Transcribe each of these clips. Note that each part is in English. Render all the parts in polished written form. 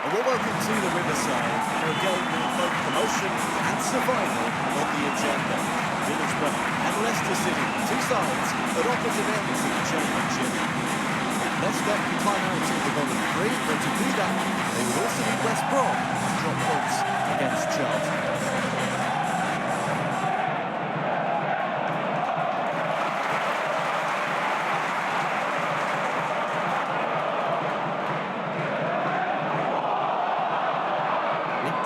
Well, welcome to the Riverside for a game with both promotion and survival on the agenda. Middlesbrough and Leicester City, two sides at opposite ends of the Championship. Leicester can climb out of the bottom three, but to do that, they would also need West Brom to drop points against Charlton.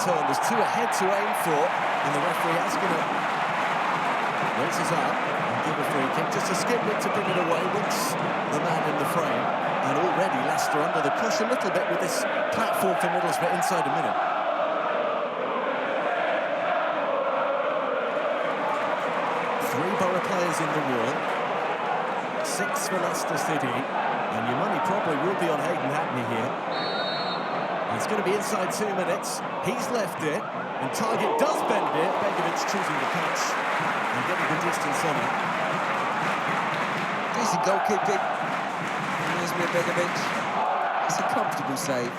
There's two ahead to aim for, and the referee has going to raise his arm and give a free kick. Just a skip it to bring it away, wins the man in the frame. And already Leicester under the push a little bit with this platform for Middlesbrough inside a minute. Three Borough players in the wall, six for Leicester City, and your money probably will be on Hayden Hackney here. It's going to be inside 2 minutes. He's left it, and Target does bend it. Begovic choosing the catch and getting the distance on it. Decent goalkeeping. Reminds me of Begovic. It's a comfortable save.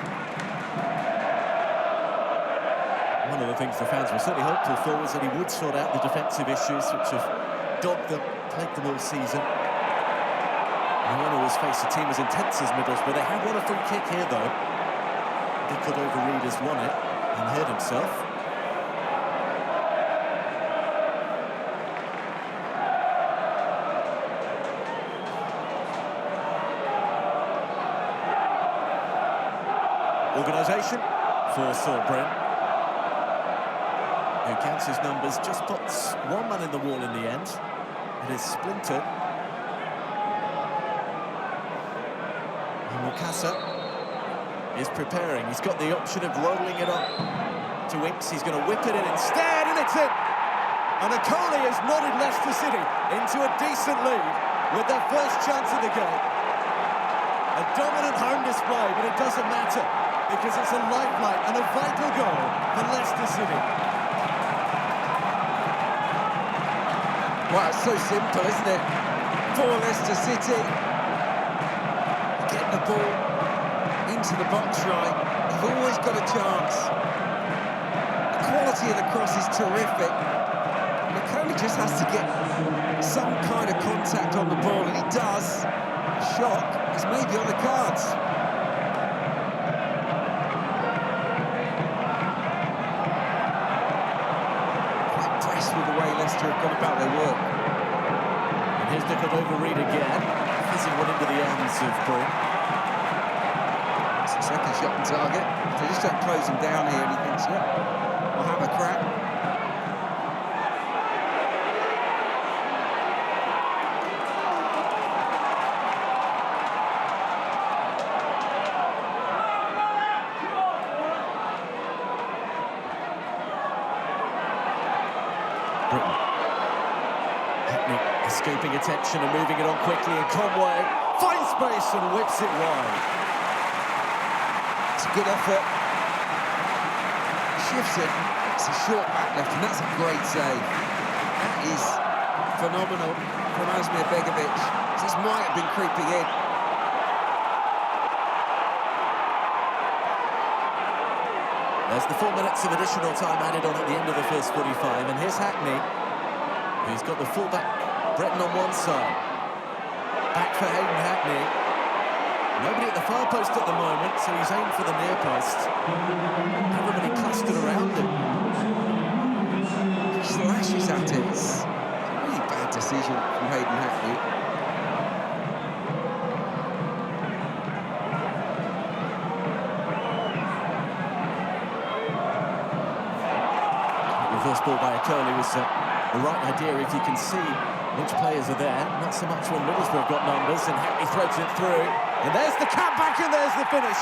One of the things the fans were certainly hopeful for was that he would sort out the defensive issues which have dogged them, plagued them all season. They won't always face a team as intense as Middlesbrough. They have won a free kick here, though. Good over Reed has won it and hurt himself. Organisation for Sorbryn, who counts his numbers, just puts one man in the wall in the end. It is splintered. And Mukasa is preparing. He's got the option of rolling it up to Winks. He's going to whip it in instead, and it's in! And Akoli has nodded Leicester City into a decent lead with their first chance of the game. A dominant home display, but it doesn't matter because it's a lifeline and a vital goal for Leicester City. Well, it's so simple, isn't it? For Leicester City, get the ball into the box right, you've always got a chance. The quality of the cross is terrific. McConey just has to get some kind of contact on the ball, and he does. Shock is maybe on the cards. I'm impressed with the way Leicester have gone about their work. And here's Nickled over Reed again, fizzing one into the arms of Brown. Second shot on target. They just don't close him down here, and he thinks, yeah, I'll have a crack. Britain. Hackney escaping attention and moving it on quickly, and Conway finds space and whips it wide. Good effort. Shifts it. It's a short back left, and that's a great save. That is phenomenal from Asmir Begovic. This might have been creeping in. There's the 4 minutes of additional time added on at the end of the first 45, and here's Hackney, who's got the fullback Breton on one side. Back for Hayden Hackney. Nobody at the far post at the moment, so he's aimed for the near post. Everybody clustered around him. He slashes at it. It's a really bad decision from Hayden Hackney. Reverse ball by Akoli was the right idea if you can see which players are there. Not so much when Middlesbrough got numbers, and Hackney throws it through. And there's the cut back, and there's the finish.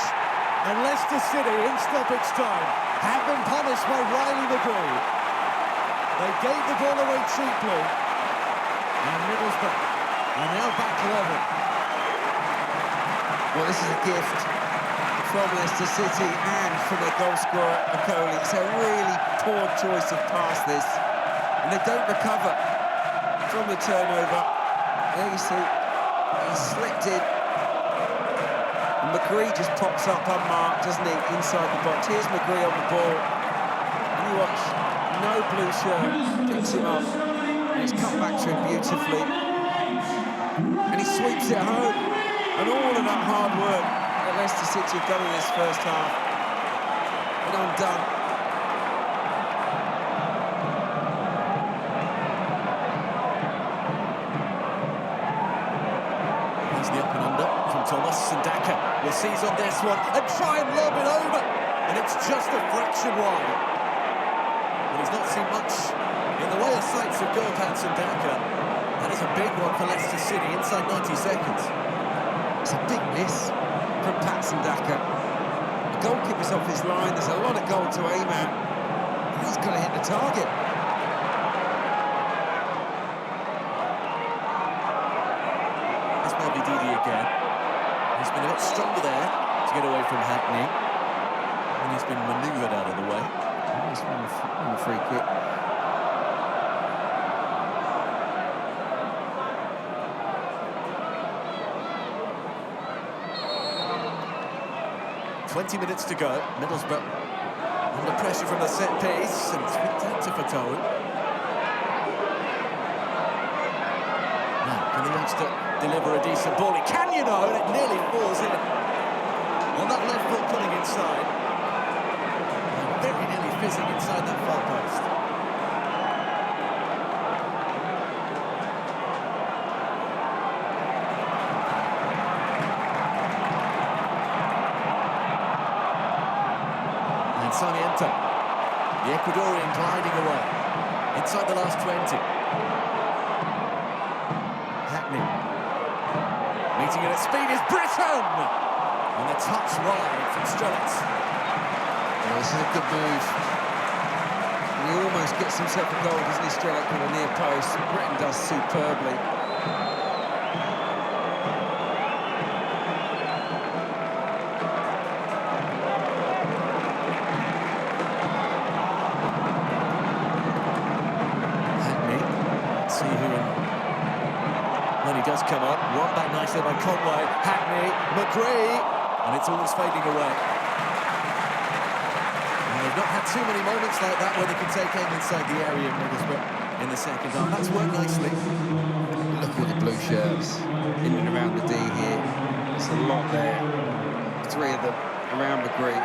And Leicester City, in stoppage time, have been punished by Riley McGree. They gave the ball away cheaply. And Middlesbrough are now back level. Well, this is a gift from Leicester City and from their goal scorer, Akoli. It's a really poor choice of pass, this. And they don't recover from the turnover. There you see, he slipped in. And McGree just pops up unmarked, doesn't he, inside the box. Here's McGree on the ball. And you watch, no blue shirt, picks him up. And it's come back to him beautifully. And he sweeps it home. And all of that hard work that Leicester City have done in this first half and undone. Here's the up and under from Thomas, and Daka will seize on this one and try and lob it over. And it's just a fraction wide. But he's not seen much in the way of sights of goal, Patson Daka. That is a big one for Leicester City inside 90 seconds. It's a big miss from Patson Daka. The goalkeeper's off his line, there's a lot of goal to aim at. And he's got to hit the target. This might be Didi again. He's been a bit stronger there to get away from Hackney. And he's been manoeuvred out of the way. He's won the free kick. 20 minutes to go. Middlesbrough under pressure from the set piece, and it's picked out to Fatawu. Now, can the youngster deliver a decent ball? He can, you know, and it nearly falls in. On that left foot pulling inside. And very nearly fizzing inside that far post. Sarmiento, the Ecuadorian gliding away inside the last 20. Hackney meeting it at speed is Britton, and the touch wide from Strelec. Well, this is a good move. And he almost gets himself a goal, doesn't he, Strelec, with a near post. Britton does superbly. When he does come up, won back nicely by Conway, Hackney, McGree, and it's almost fading away. And they've not had too many moments like that where they can take aim inside the area of Middlesbrough in the second half. That's worked nicely. Look at the blue shirts in and around the D here. There's a lot there. 3 of them around McGree,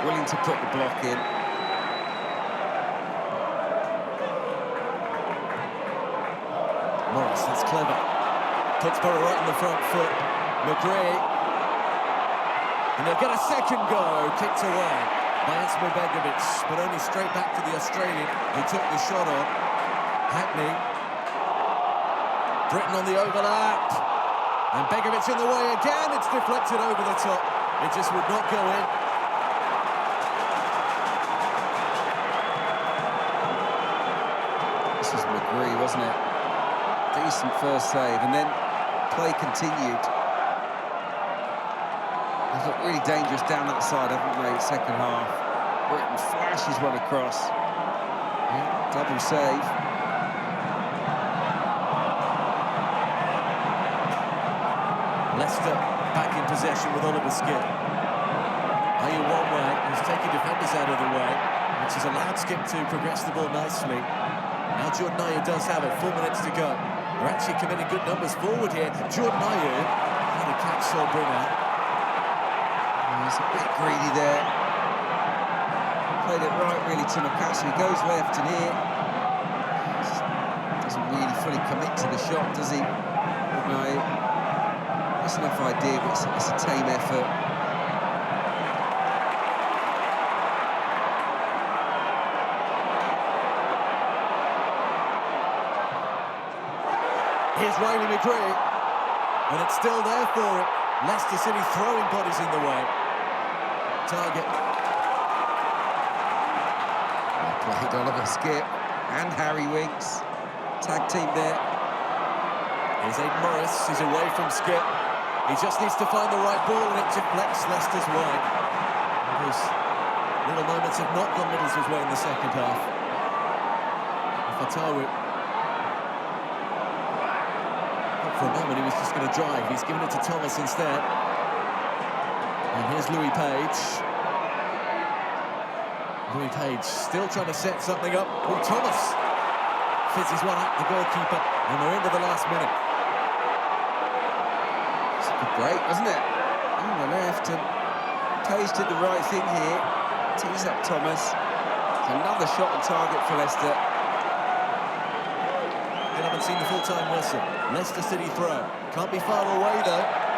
willing to put the block in. Morris, that's clever. Puts Borough right on the front foot. McGree. And they'll get a second go, kicked away by Asmo Begovic, but only straight back to the Australian who took the shot on. Hackney. Britton on the overlap. And Begovic in the way again. It's deflected over the top. It just would not go in. This was McGree, wasn't it? Decent first save, and then play continued. They've looked really dangerous down that side, haven't they, second half. Britton flashes one across. Yeah, double save. Leicester back in possession with Oliver Skipp. Are you one way? He's taking defenders out of the way, which has allowed Skipp to progress the ball nicely. Now Jordan Ayew does have it, 4 minutes to go. They're actually committing good numbers forward here. Jordan Ayew had a catch saw bring out. He's a bit greedy there. Played it right really to Nakasu. He goes left, and here doesn't really fully commit to the shot, does he? No, it's enough idea, but it's a tame effort. Here's Riley McGree, and it's still there for him. Leicester City throwing bodies in the way. Target. Well played, Oliver Skipp and Harry Winks. Tag team there. Here's Aidan Morris, he's away from Skipp. He just needs to find the right ball, and it deflects Leicester's way. Those little moments have not gone Middlesbrough's way in the second half. Fatawu. For a moment he was just going to drive. He's given it to Thomas instead. And here's Louis Page. Louis Page still trying to set something up. Oh, Thomas fizzes one at the goalkeeper, and we're into the last minute. It's a good break, wasn't it? On the left, and Page did the right thing here. Tees up Thomas. It's another shot on target for Leicester. They haven't seen the full-time whistle. Leicester City throw. Can't be far away, though.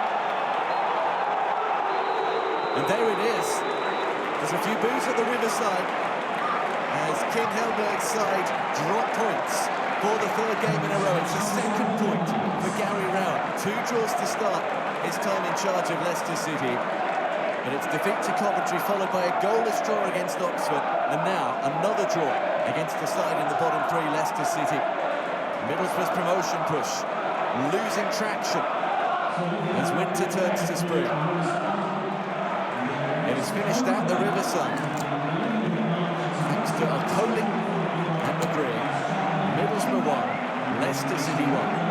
And there it is. There's a few boos at the Riverside as Kim Helberg's side drop points for the third game in a row. It's a second point for Gary Rowett. 2 draws to start his time in charge of Leicester City. But it's defeat to Coventry followed by a goalless draw against Oxford, and now another draw against the side in the bottom 3, Leicester City. Middlesbrough's promotion push losing traction as winter turns to spring. It is finished at the Riverside. Thanks to Okoli and McGree. Middlesbrough 1, Leicester City 1.